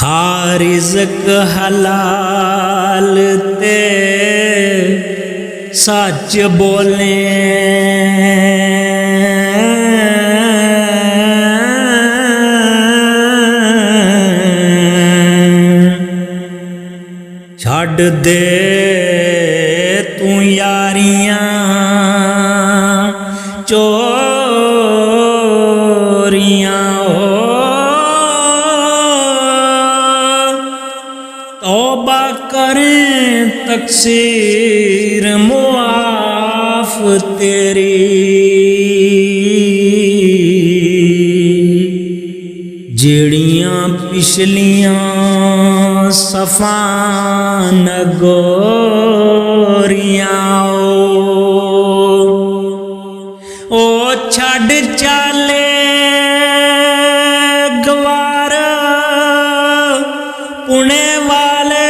खा रिज़्क हलाल ते सच बोले। छड़ दे तू यारियां चोरियां तौबा करें तकसीर मुआफ तेरी। जेड़ियां पिछलियां सफा नगोरियां ओ छड़ चाले गवार पुणे वाले।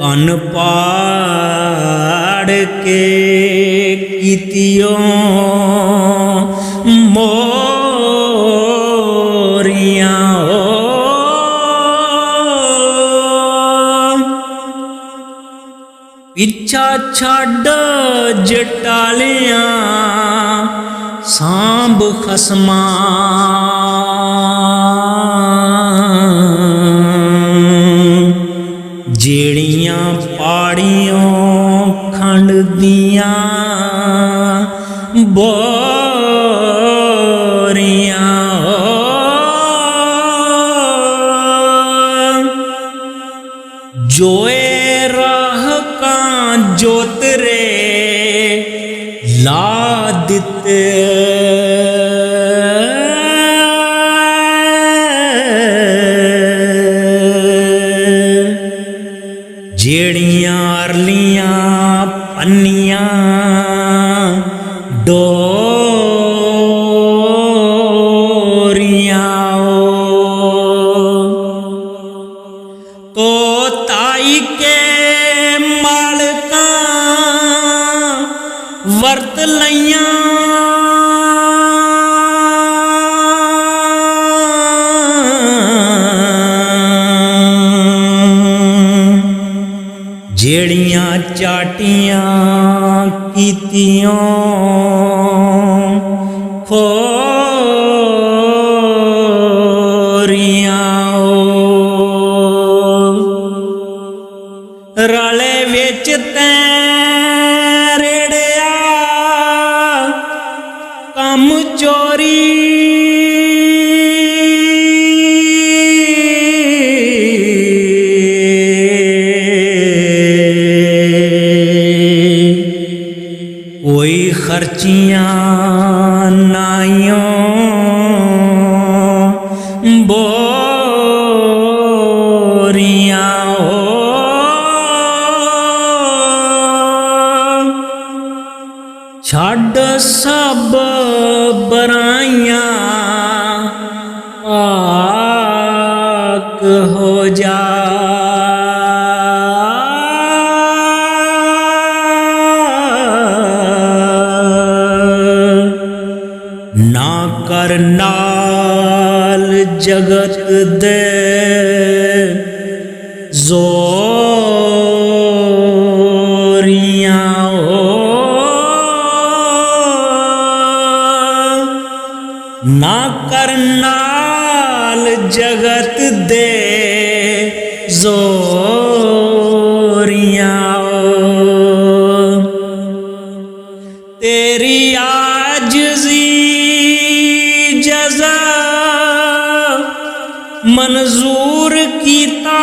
अनपाड़ के कीतियों मोरियां पिछा छड़ जटालियां सांभ खसमा। जेड़ियां पाड़ियों खंड दियां बोरियां जोए राह का जोतरे ला दिते। जेड़ियां अरलियां पन्नियां डोरियां तो ताई के मालका वर्त लइयां। जेड़ियां चाटियां कीतियों खोरियां रले विच तैं रेड़िया कम चोरी। कोई खर्चियां नाइयों बोरियां छड़ सब बराइयां पाक हो जा। ना कर नाल जगत दे जोरियां ना कर नाल जगत दे जोरियां। तेरी आजिज़ी जज़ा मंजूर कीता।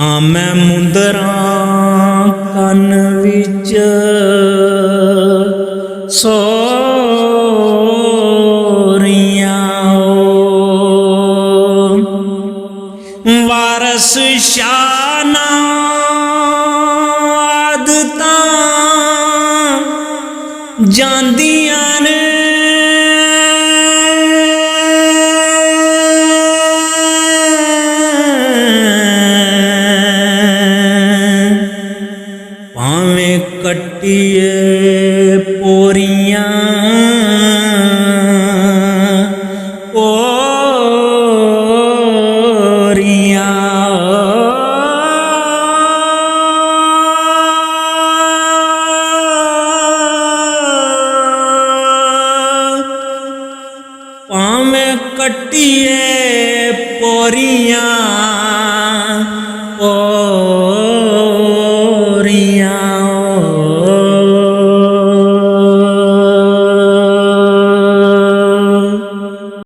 आमै मुंदरां कन विच सोरियां वारस शाना आदतां जांदियां ने ਪੋਰੀਆਂ